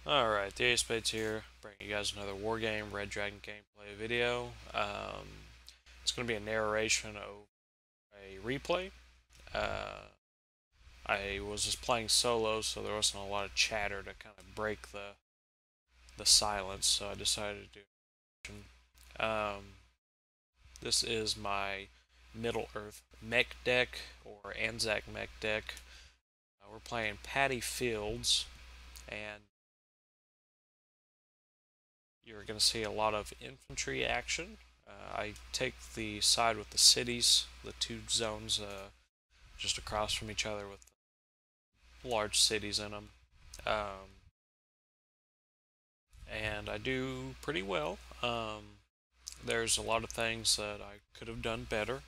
Alright, the Ace Spades here, bringing you guys another Wargame Red Dragon gameplay video. It's going to be a narration of a replay. Uh, I was just playing solo, so there wasn't a lot of chatter to kind of break the silence, so I decided to do this is my Middle Earth Mech deck, or Anzac Mech deck. We're playing Paddy Fields, and you're going to see a lot of infantry action. I take the side with the cities, the two zones just across from each other with large cities in them. And I do pretty well. There's a lot of things that I could have done better,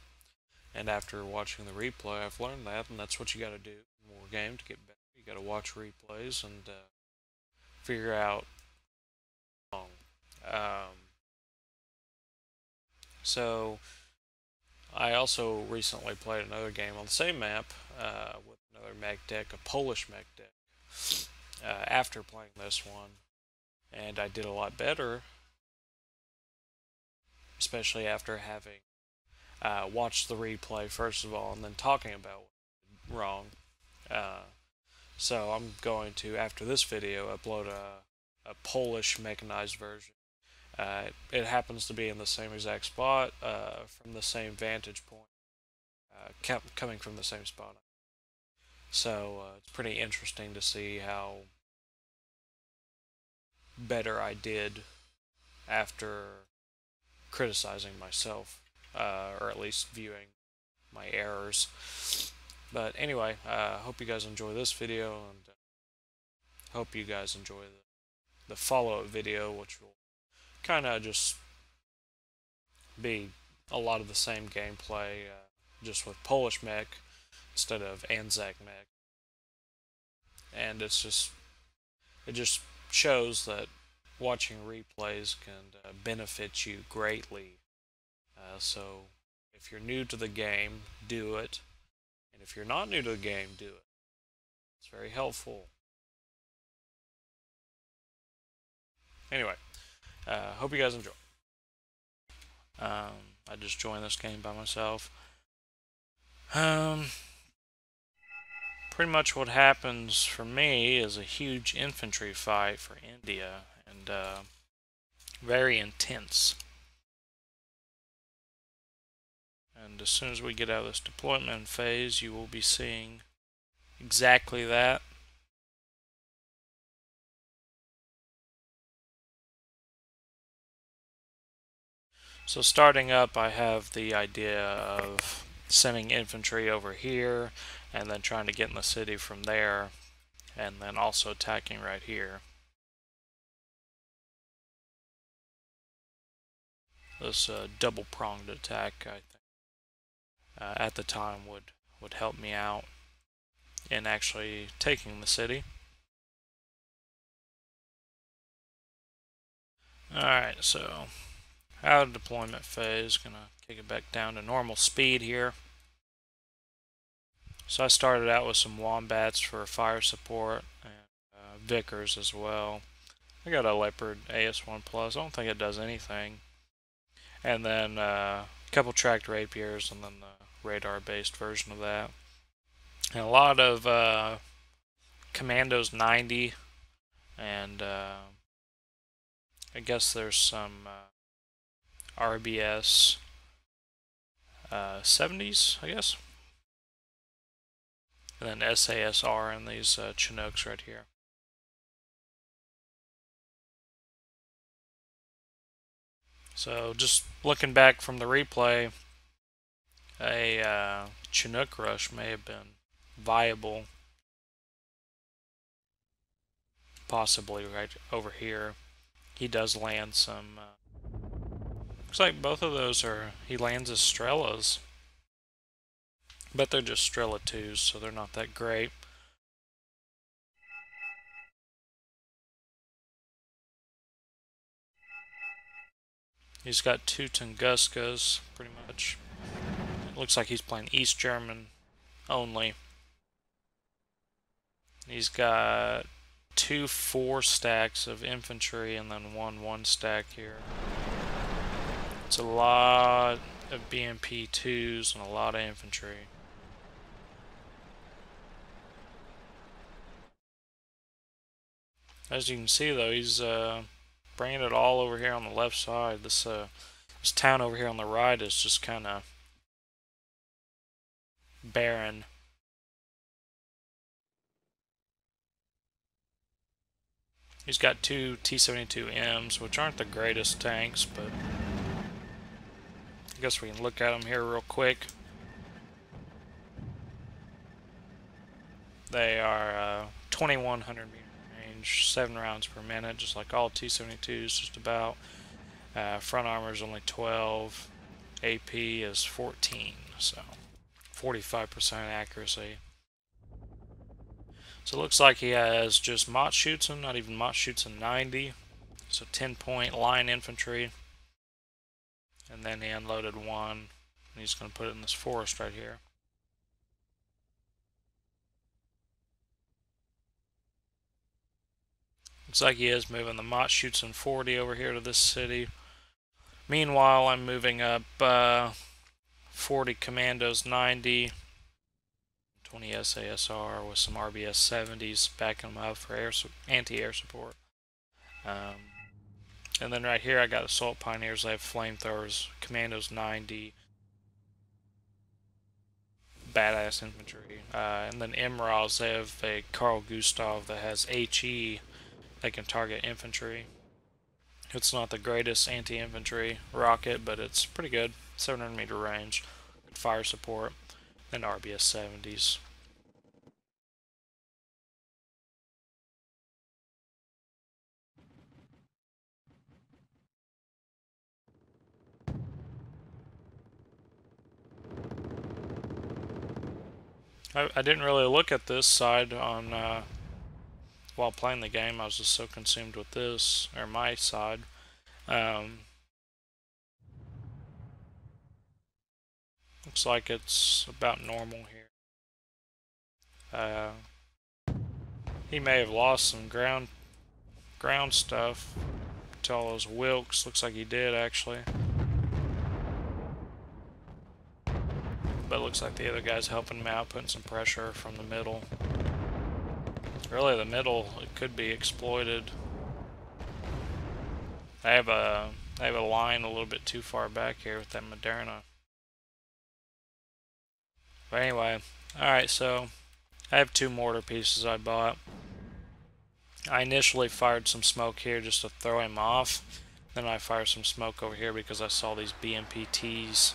and after watching the replay, I've learned that, and that's what you got to do in Wargame to get better. You got to watch replays and figure out. Um, so I also recently played another game on the same map with another mech deck, a Polish mech deck, after playing this one. And I did a lot better, especially after having watched the replay first of all and then talking about what I did wrong. So I'm going to, after this video, upload a Polish mechanized version. It happens to be in the same exact spot, from the same vantage point, coming from the same spot. So it's pretty interesting to see how better I did after criticizing myself, or at least viewing my errors. But anyway, hope you guys enjoy this video, and hope you guys enjoy the follow-up video, which will kind of just be a lot of the same gameplay, just with Polish mech instead of Anzac mech. And it just shows that watching replays can benefit you greatly. So if you're new to the game, do it. And if you're not new to the game, do it. It's very helpful. Anyway, hope you guys enjoy. I just joined this game by myself. Pretty much what happens for me is a huge infantry fight for India, and very intense. And as soon as we get out of this deployment phase, you will be seeing exactly that. So starting up, I have the idea of sending infantry over here and then trying to get in the city from there, and then also attacking right here. This double-pronged attack, I think, at the time would help me out in actually taking the city. Alright, so out of deployment phase, gonna kick it back down to normal speed here. So I started out with some wombats for fire support, and Vickers as well. I got a Leopard AS1 Plus. I don't think it does anything. And then a couple tracked rapiers, and then the radar-based version of that. And a lot of Commandos 90, and I guess there's some RBS 70s, I guess. And then SASR and these Chinooks right here. So just looking back from the replay, a Chinook rush may have been viable, possibly right over here. He does land some. Looks like both of those are. He lands as Strelas, but they're just Strela 2s, so they're not that great. He's got two Tunguskas, pretty much. It looks like he's playing East German only. He's got 2 4-stacks of infantry and then 1 1-stack here. It's a lot of BMP-2s and a lot of infantry. As you can see though, he's bringing it all over here on the left side. This town over here on the right is just kind of barren. He's got 2 T-72Ms, which aren't the greatest tanks, but I guess we can look at them here real quick. They are 2100 meter range, 7 rounds per minute, just like all T-72s, just about. Front armor is only 12, AP is 14, so 45% accuracy. So it looks like he has just Mott Schutzen, not even Mott Schutzen 90, so 10-point line infantry. And then he unloaded 1, and he's going to put it in this forest right here. Looks like he is moving the Mott Schutzen 40 over here to this city. Meanwhile, I'm moving up 40 Commandos 90, 20 SASR with some RBS 70s backing them up for anti-air support. And then right here I got Assault Pioneers. They have flamethrowers, Commandos 90, badass infantry. And then MRAWs, they have a Carl Gustav that has HE. They can target infantry. It's not the greatest anti-infantry rocket, but it's pretty good. 700 meter range, good fire support, and RBS 70s. I didn't really look at this side on while playing the game. I was just so consumed with this, or my side. Looks like it's about normal here. He may have lost some ground stuff to all those Wilks. Looks like he did actually. But it looks like the other guy's helping him out, putting some pressure from the middle. Really, the middle, it could be exploited. I have a line a little bit too far back here with that Moderna. But anyway, alright, so I have 2 mortar pieces I bought. I initially fired some smoke here just to throw him off. Then I fired some smoke over here because I saw these BMP-2s,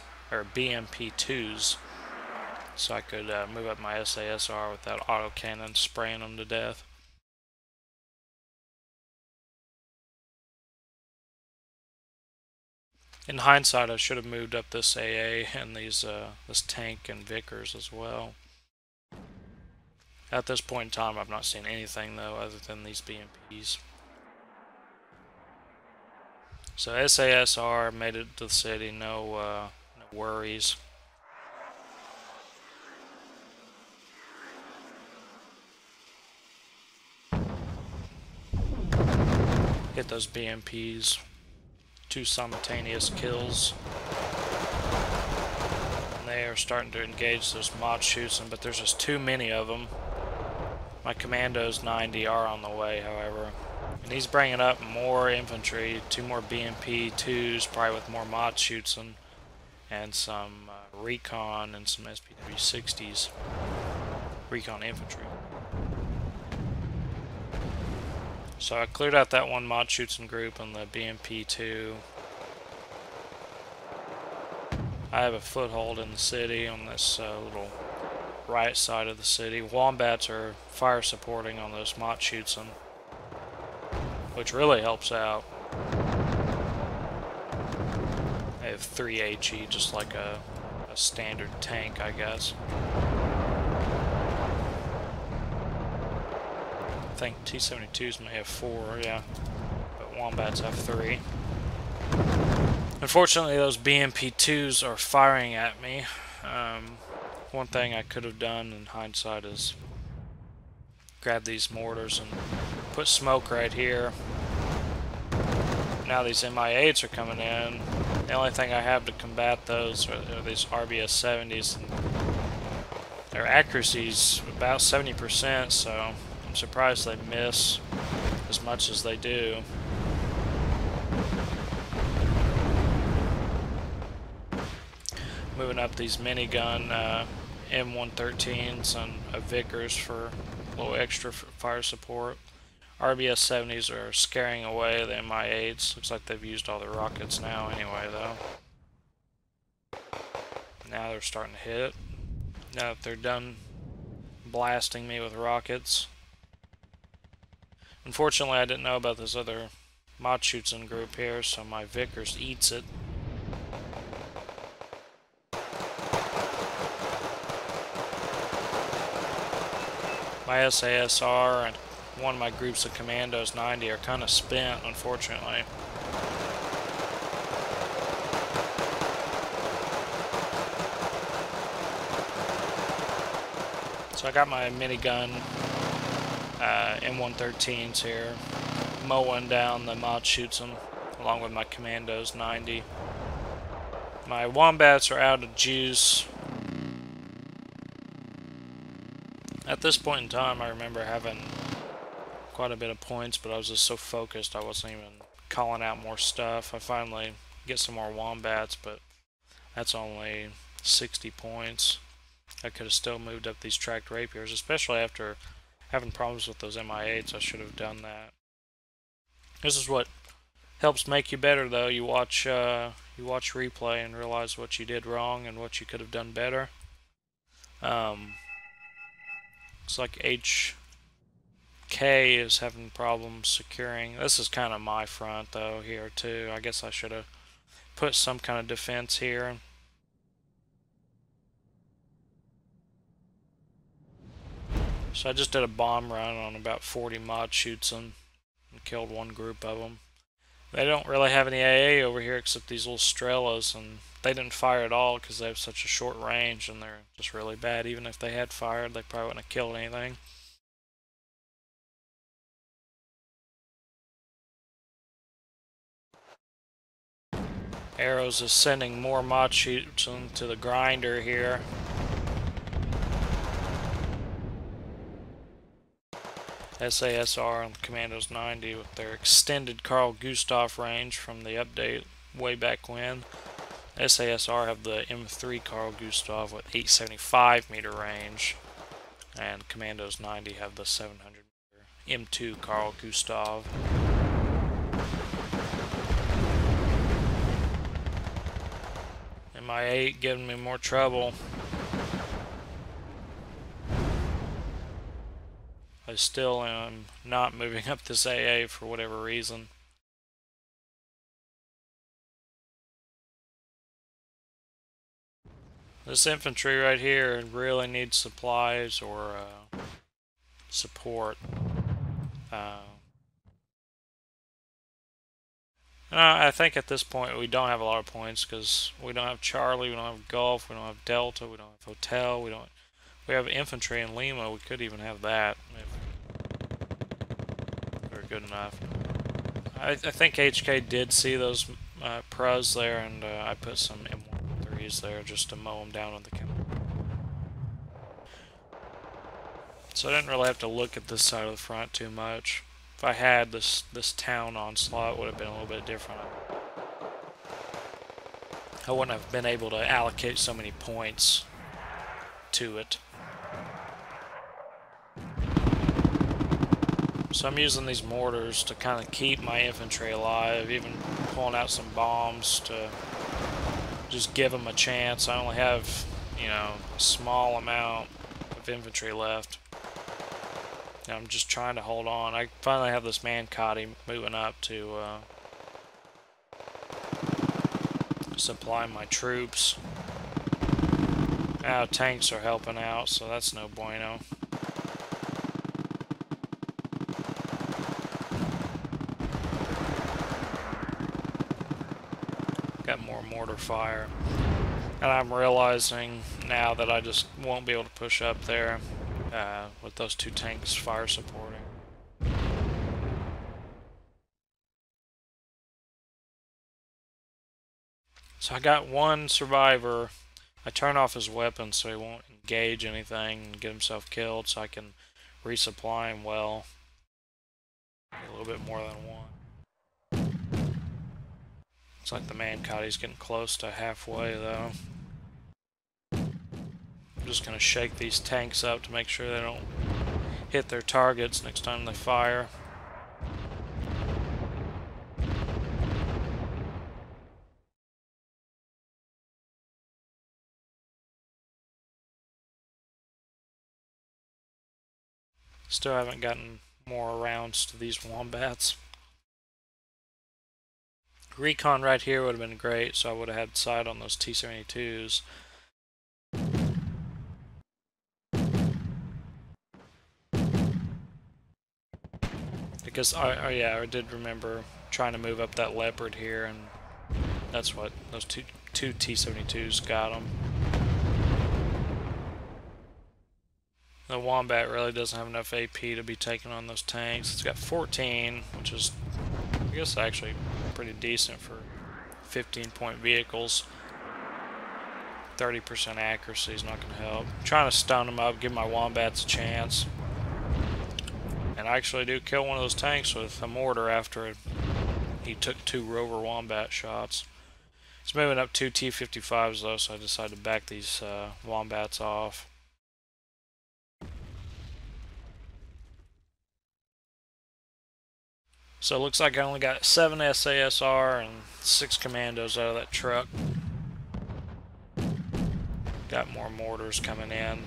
so I could move up my SASR with that autocannon, spraying them to death. In hindsight, I should have moved up this AA and these this tank and Vickers as well. At this point in time, I've not seen anything though other than these BMPs. So SASR made it to the city, no worries. Hit those BMPs. 2 simultaneous kills. And they are starting to engage those Mott Schutzen, but there's just too many of them. My Commandos 90 are on the way, however. And he's bringing up more infantry, 2 more BMP-2s, probably with more Mott Schutzen, and some recon and some SPW-60s. Recon infantry. So I cleared out that 1 Mott Schutzen group and the BMP-2. I have a foothold in the city on this little right side of the city. Wombats are fire supporting on those Mott Schutzen, which really helps out. I have 3 HE, just like a standard tank, I guess. I think T-72s may have 4, yeah, but Wombats have 3. Unfortunately, those BMP-2s are firing at me. One thing I could have done in hindsight is grab these mortars and put smoke right here. Now these MI8s are coming in. The only thing I have to combat those are these RBS 70s. Their accuracy's about 70%, so I'm surprised they miss as much as they do. Moving up these minigun M113s and a Vickers for a little extra fire support. RBS 70s are scaring away the MI8s. Looks like they've used all their rockets now anyway, though. Now they're starting to hit. Now that they're done blasting me with rockets. Unfortunately, I didn't know about this other Machutsen group here, so my Vickers eats it. My SASR and one of my groups of Commandos 90 are kind of spent, unfortunately. So I got my minigun M113s here, mowing down the Machutsen along with my Commandos 90. My Wombats are out of juice. At this point in time, I remember having quite a bit of points, but I was just so focused I wasn't even calling out more stuff. I finally get some more Wombats, but that's only 60 points. I could have still moved up these tracked rapiers, especially after having problems with those MI8s. I should have done that. This is what helps make you better, though. You watch replay and realize what you did wrong and what you could have done better. Looks like HK is having problems securing. This is kind of my front, though, here too. I guess I should have put some kind of defense here. So I just did a bomb run on about 40 Machutsen and killed one group of them. They don't really have any AA over here except these little Strelas, and they didn't fire at all because they have such a short range and they're just really bad. Even if they had fired, they probably wouldn't have killed anything. Arrows is sending more Machutsen to the grinder here. SASR on the Commandos 90 with their extended Carl Gustav range from the update way back when. SASR have the M3 Carl Gustav with 875 meter range, and Commandos 90 have the 700 meter M2 Carl Gustav. MI8 giving me more trouble. I still am not moving up this AA for whatever reason. This infantry right here really needs supplies or support. I think at this point we don't have a lot of points because we don't have Charlie, we don't have Gulf, we don't have Delta, we don't have Hotel, we have infantry in Lima. We could even have that if we're good enough. I think HK did see those pros there, and I put some M13s there just to mow them down with the camera. So I didn't really have to look at this side of the front too much. If I had this town onslaught, it would have been a little bit different. I wouldn't have been able to allocate so many points to it. So I'm using these mortars to kind of keep my infantry alive, even pulling out some bombs to just give them a chance. I only have, a small amount of infantry left. And I'm just trying to hold on. I finally have this Mancotti moving up to supply my troops. Now tanks are helping out, so that's no bueno. Got more mortar fire. And I'm realizing now that I just won't be able to push up there with those two tanks fire supporting. So I got one survivor. I turn off his weapon so he won't engage anything and get himself killed, so I can resupply him well. A little bit more than one. Looks like the Mancotti's getting close to halfway though. I'm just going to shake these tanks up to make sure they don't hit their targets next time they fire. Still haven't gotten more rounds to these wombats. Recon right here would have been great, so I would have had sight on those T-72s. Because I did remember trying to move up that leopard here, and that's what those two T-72s got them. The Wombat really doesn't have enough AP to be taking on those tanks. It's got 14, which is, I guess, actually pretty decent for 15-point vehicles. 30% accuracy is not going to help. I'm trying to stun them up, give my Wombats a chance. And I actually do kill one of those tanks with a mortar after he took 2 Rover Wombat shots. It's moving up 2 T-55s though, so I decided to back these Wombats off. So it looks like I only got 7 SASR and 6 commandos out of that truck. Got more mortars coming in.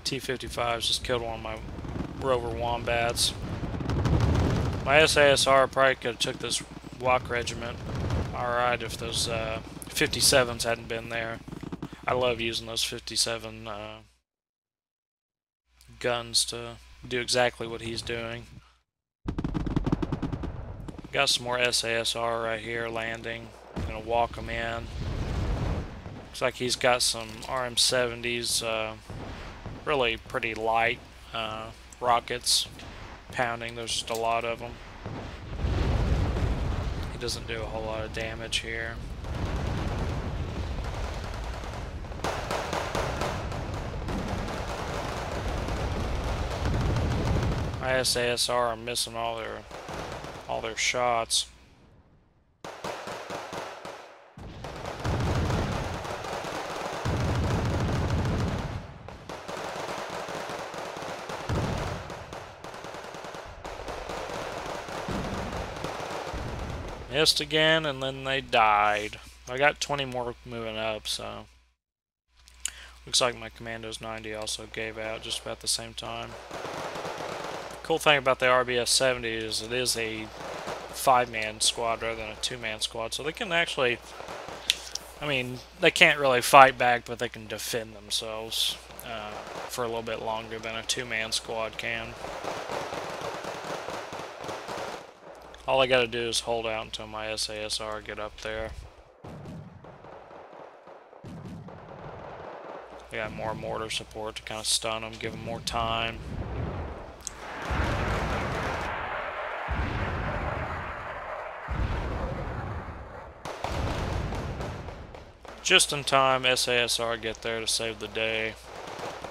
T-55s just killed one of my Rover Wombats. My SASR probably could have took this walk regiment alright if those 57s hadn't been there. I love using those 57 guns to do exactly what he's doing. Got some more SASR right here landing. I'm gonna walk him in. Looks like he's got some RM70s, really pretty light rockets pounding. There's just a lot of them. He doesn't do a whole lot of damage here. My SASR are missing all their shots. Missed again, and then they died. I got 20 more moving up, so looks like my Commandos 90 also gave out just about the same time. Cool thing about the RBS 70 is it is a 5-man squad rather than a 2-man squad, so they can actually, I mean, they can't really fight back, but they can defend themselves for a little bit longer than a 2-man squad can. All I gotta do is hold out until my SASR get up there. I got more mortar support to kind of stun them, give them more time. Just in time, SASR get there to save the day.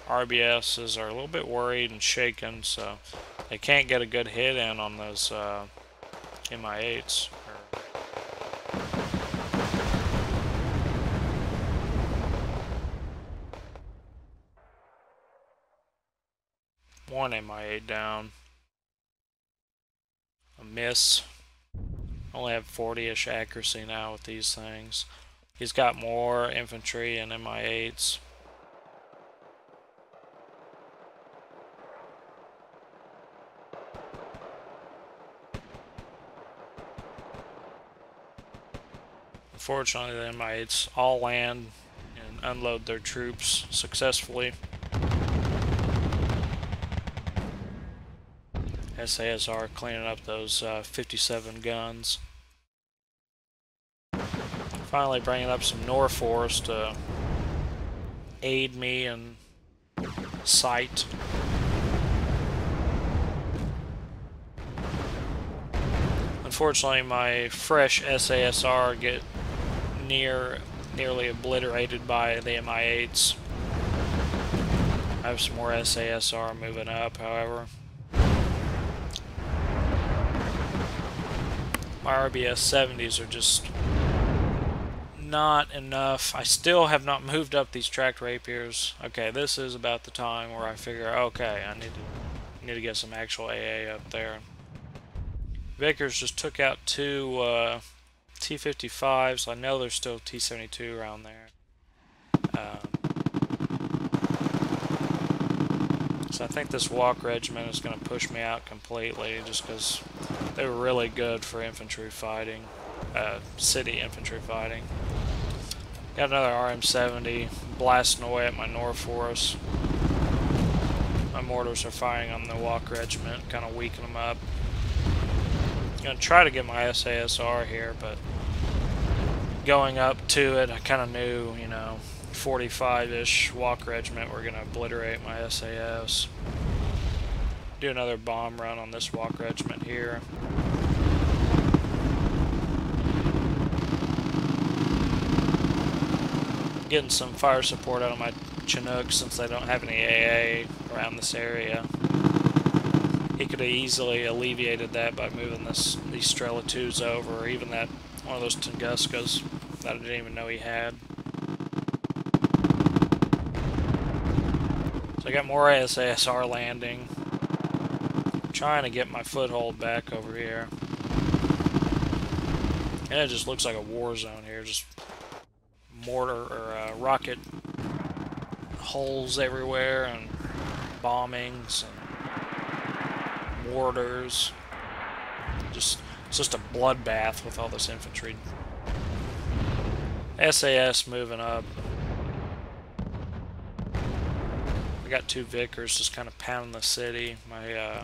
RBSs are a little bit worried and shaken, so they can't get a good hit in on those MI8s. One MI8 down. A miss. Only have 40-ish accuracy now with these things. He's got more infantry and MI8s. Unfortunately, the MI8s all land and unload their troops successfully. SASR cleaning up those 57 guns. Finally bringing up some Norforce to aid me in sight. Unfortunately, my fresh SASR get nearly obliterated by the MI8s. I have some more SASR moving up, however. My RBS 70s are just not enough. I still have not moved up these tracked rapiers. Okay, this is about the time where I figure, okay, I need to get some actual AA up there. Vickers just took out two T-55s. I know there's still T-72 around there. So I think this walk regiment is going to push me out completely, just because they were really good for infantry fighting, city infantry fighting. Got another RM-70 blasting away at my Norforce. My mortars are firing on the walk regiment, kind of weakening them up. I'm going to try to get my SASR here, but going up to it, I kind of knew, you know, 45-ish walk regiment were going to obliterate my SAS. Do another bomb run on this walk regiment here. Getting some fire support out of my Chinook since they don't have any AA around this area. He could have easily alleviated that by moving these Strela 2s over, or even that one of those Tunguskas that I didn't even know he had. So I got more SASR landing. I'm trying to get my foothold back over here. And it just looks like a war zone here. Just mortar or rocket holes everywhere, and bombings and mortars. It's just a bloodbath with all this infantry. SAS moving up. I got two Vickers just kind of pounding the city. My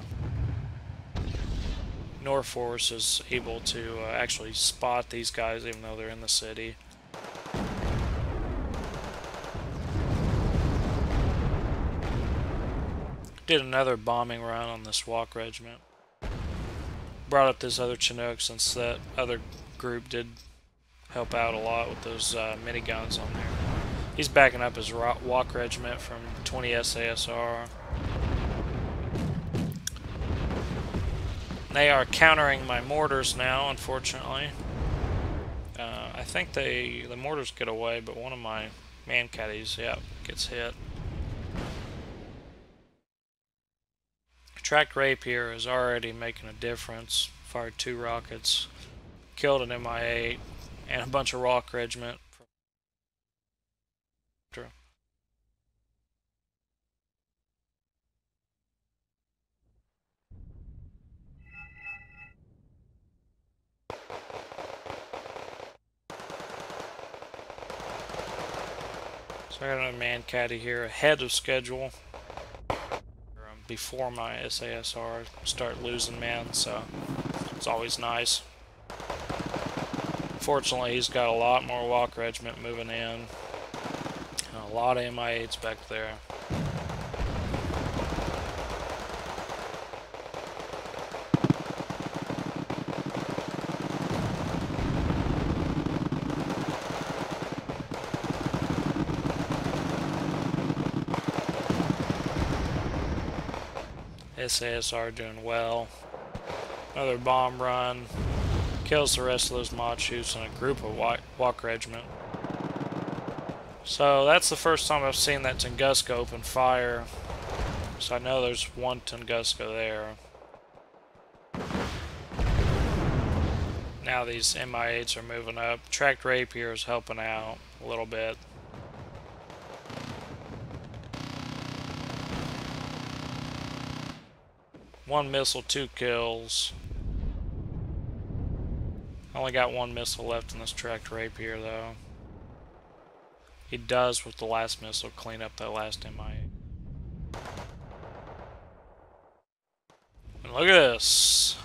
Norforce is able to actually spot these guys even though they're in the city. Did another bombing run on this walk regiment. Brought up this other Chinook since that other group did help out a lot with those miniguns on there. He's backing up his walk regiment from 20 SASR. They are countering my mortars now, unfortunately. I think the mortars get away, but one of my man caddies, yeah, gets hit. Tracked rapier is already making a difference. Fired 2 rockets, killed an MI8 and a bunch of rock regiment. So I got another man caddy here ahead of schedule before my SASR start losing men, so it's always nice. Fortunately, he's got a lot more walk regiment moving in, and a lot of MI8s back there. SASR doing well. Another bomb run. Kills the rest of those mod shoots in a group of walk regiment. So that's the first time I've seen that Tunguska open fire. So I know there's one Tunguska there. Now these MI8s are moving up. Tracked rapier is helping out a little bit. One missile, 2 kills. I only got 1 missile left in this tracked rapier though. He does with the last missile clean up that last MI8. And look at this.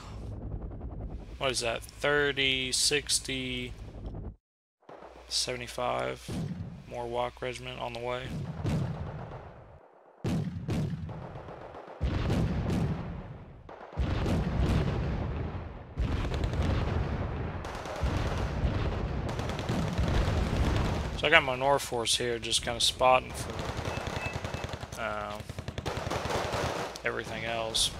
What is that? 30, 60, 75. More walk regiment on the way. So I got my North Force here just kind of spotting for everything else.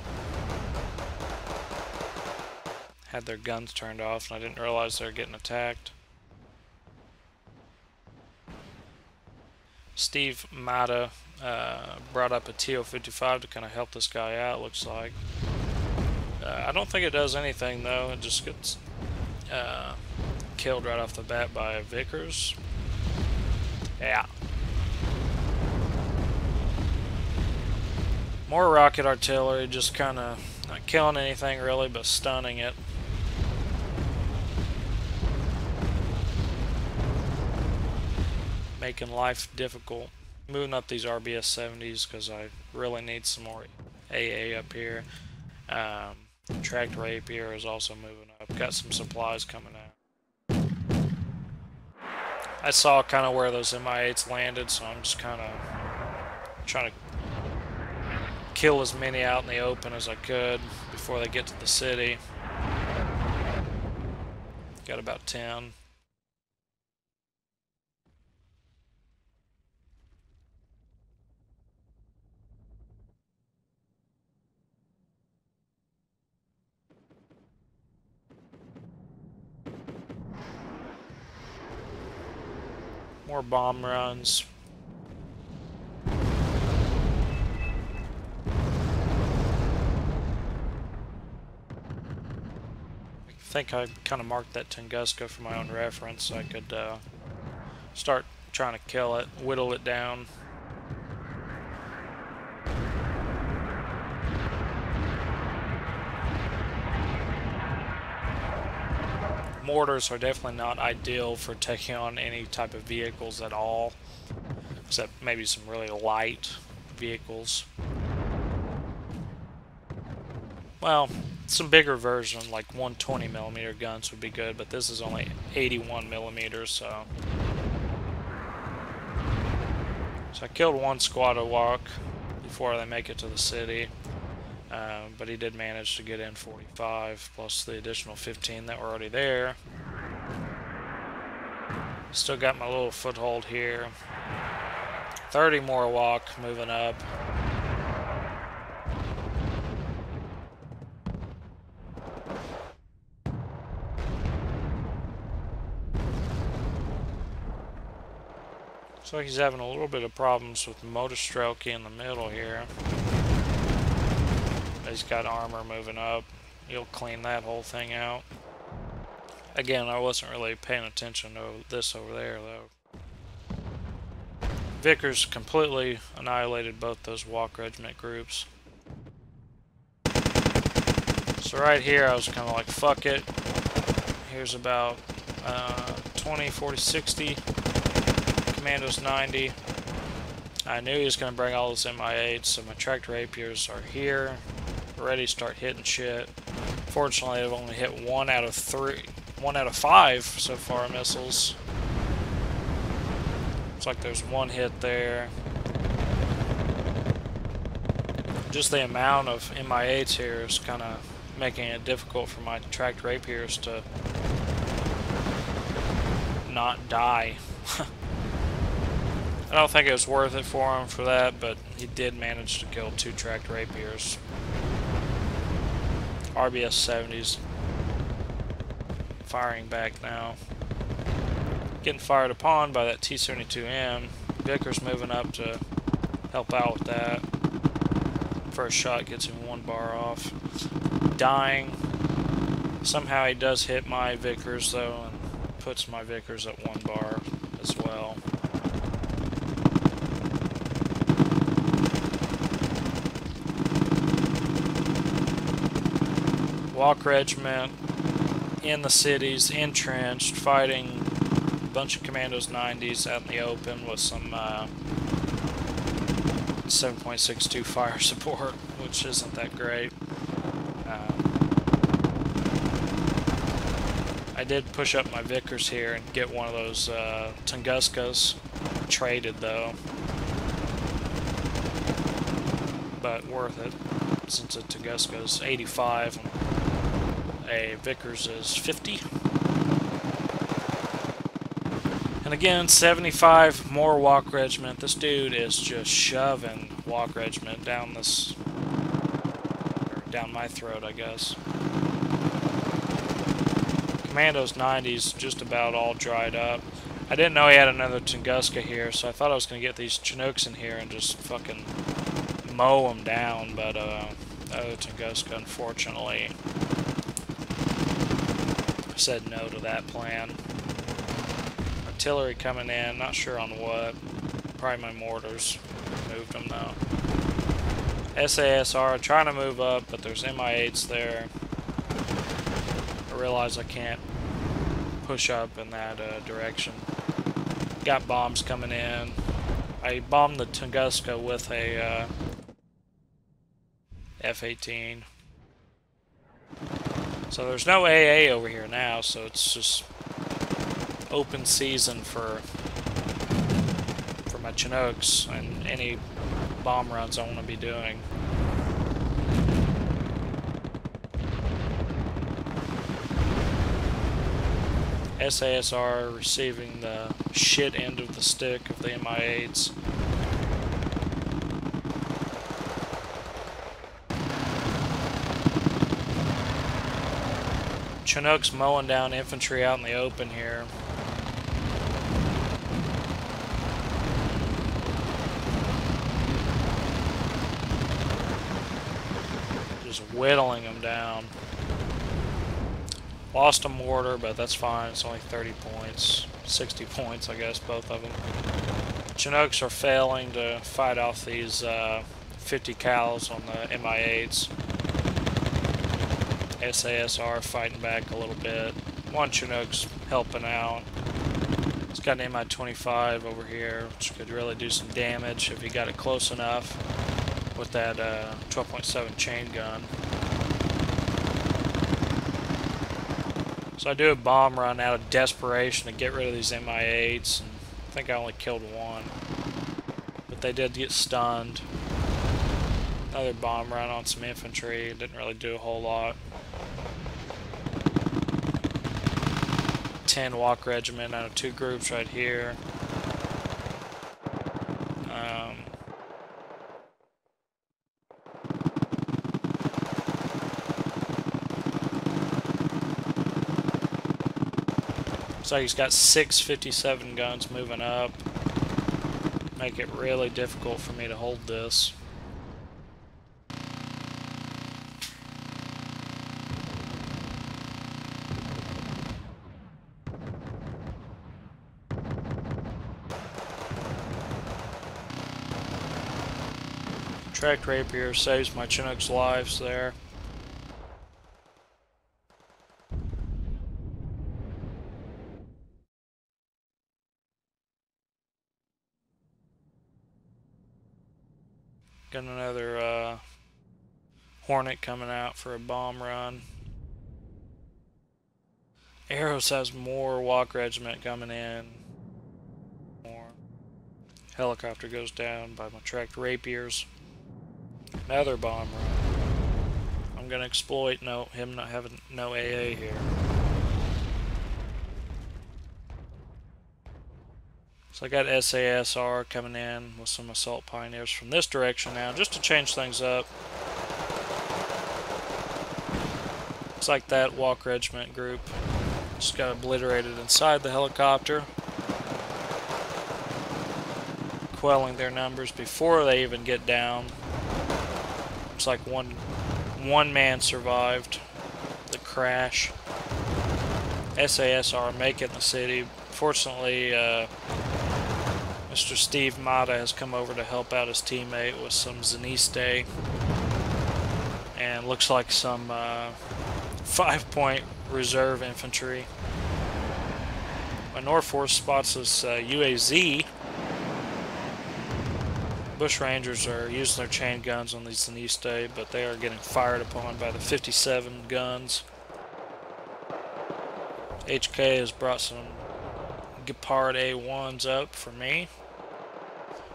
Had their guns turned off and I didn't realize they were getting attacked. Steve Mata brought up a TO-55 to kind of help this guy out, looks like. I don't think it does anything though, it just gets killed right off the bat by Vickers. Yeah. More rocket artillery, just kind of not killing anything really, but stunning it. Making life difficult. Moving up these RBS 70s because I really need some more AA up here. Tracked Rapier is also moving up. Got some supplies coming out. I saw kind of where those MI8s landed, so I'm just kind of trying to kill as many out in the open as I could before they get to the city. Got about 10. More bomb runs. I think I kind of marked that Tunguska for my own reference. So I could start trying to kill it, whittle it down. Mortars are definitely not ideal for taking on any type of vehicles at all, except maybe some really light vehicles. Well, some bigger version, like 120mm guns would be good, but this is only 81mm, so I killed one squad of walk before they make it to the city. But he did manage to get in 45, plus the additional 15 that were already there. Still got my little foothold here. 30 more walk moving up. Looks like he's having a little bit of problems with motor stroke in the middle here. He's got armor moving up. He'll clean that whole thing out. Again, I wasn't really paying attention to this over there, though. Vickers completely annihilated both those walk regiment groups. So right here, I was kind of like, fuck it. Here's about 20, 40, 60. Commandos 90. I knew he was going to bring all those MI8s, so my tracked rapiers are here. Ready to start hitting shit. Fortunately, I've only hit 1 out of 5 so far missiles. Looks like there's one hit there. Just the amount of MI8s here is kind of making it difficult for my tracked rapiers to not die. I don't think it was worth it for him for that, but he did manage to kill 2 tracked rapiers. RBS 70s firing back now. Getting fired upon by that T-72M. Vickers moving up to help out with that. First shot gets him 1 bar off. Dying. Somehow he does hit my Vickers though, and puts my Vickers at 1 bar as well. Walk regiment in the cities, entrenched, fighting a bunch of Commandos 90s out in the open with some 7.62 fire support, which isn't that great. I did push up my Vickers here and get one of those Tunguskas. Traded though, but worth it since a Tunguska is 85 and a Vickers is 50. And And again, 75 more walk regiment. This dude is just shoving walk regiment down this, or down my throat, I guess. Commando's 90's just about all dried up. I didn't know he had another Tunguska here, so I thought I was going to get these Chinooks in here and just fucking mow them down, but the other Tunguska, unfortunately, said no to that plan. Artillery coming in, not sure on what. Probably my mortars moved them though. SASR trying to move up, but there's MI8s there. I realize I can't push up in that direction. Got bombs coming in. I bombed the Tunguska with a F-18. So there's no AA over here now, so it's just open season for my Chinooks and any bomb runs I want to be doing. SASR receiving the shit end of the stick of the MI8s. Chinooks mowing down infantry out in the open here. Just whittling them down. Lost a mortar, but that's fine. It's only 30 points. 60 points, I guess, both of them. Chinooks are failing to fight off these 50 cals on the MI8s. SASR fighting back a little bit. One Chinook's helping out. He's got an MI-25 over here, which could really do some damage if he got it close enough with that 12.7 chain gun. So I do a bomb run out of desperation to get rid of these MI-8s, and I think I only killed one. But they did get stunned. Another bomb run on some infantry, didn't really do a whole lot. 10 walk regiment out of 2 groups right here. So he's got 6 57 guns moving up. Make it really difficult for me to hold this. Tracked rapier saves my Chinook's lives there. Got another Hornet coming out for a bomb run. Arrows has more walk regiment coming in. More. Helicopter goes down by my tracked rapiers. Another bomb run. I'm gonna exploit him not having no AA here. So I got SASR coming in with some assault pioneers from this direction now, just to change things up. Looks like that walk regiment group just got obliterated inside the helicopter, quelling their numbers before they even get down. Looks like one man survived the crash. SASR make it in the city. Fortunately, Mr. Steve Mata has come over to help out his teammate with some Zeniste and looks like some 5-point reserve infantry. My North Force spots this UAZ. Bush Rangers are using their chain guns on these Zeniste, but they are getting fired upon by the 57 guns. HK has brought some Gepard A1s up for me.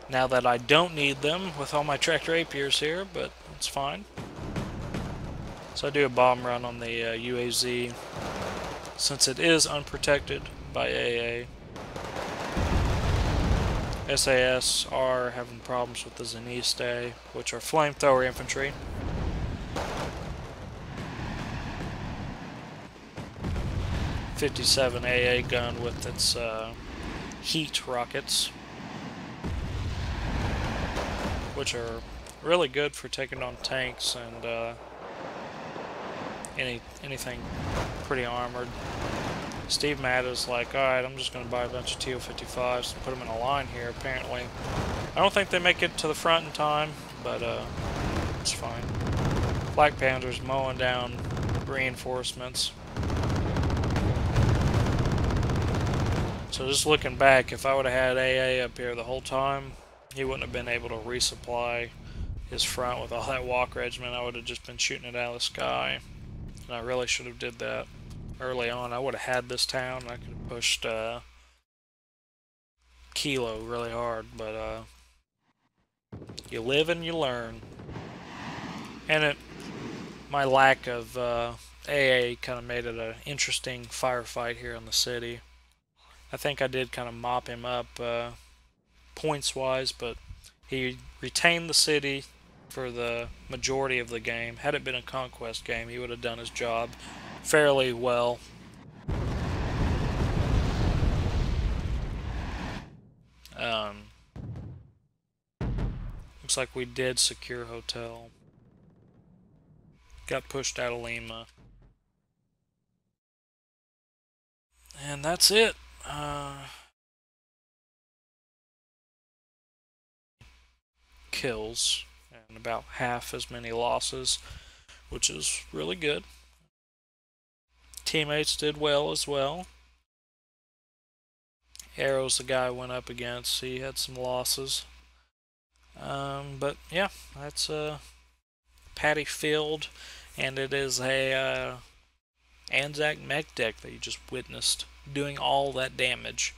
Now that I don't need them with all my tracked rapiers here, but it's fine. So I do a bomb run on the UAZ since it is unprotected by AA. SAS are having problems with the Zeniste, which are flamethrower infantry. .57 AA gun with its heat rockets, which are really good for taking on tanks and anything pretty armored. Steve Matt is like, alright, I'm just going to buy a bunch of TO-55s and put them in a line here, apparently. I don't think they make it to the front in time, but it's fine. Black Panther's mowing down reinforcements. So just looking back, if I would have had AA up here the whole time, he wouldn't have been able to resupply his front with all that walk regiment. I would have just been shooting it out of the sky. And I really should have did that early on. I would have had this town. I could have pushed Kilo really hard, but you live and you learn. And my lack of AA kind of made it an interesting firefight here in the city. I think I did kind of mop him up points-wise, but he retained the city for the majority of the game. Had it been a conquest game, he would have done his job fairly well. Looks like we did secure hotel. Got pushed out of Lima. And that's it. Kills and about half as many losses, which is really good. Teammates did well as well. Arrow's the guy I went up against. He had some losses. But yeah, that's Paddy Field, and it is a Anzac Mech deck that you just witnessed doing all that damage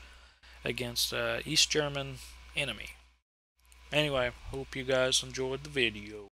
against East German enemy. Anyway, hope you guys enjoyed the video.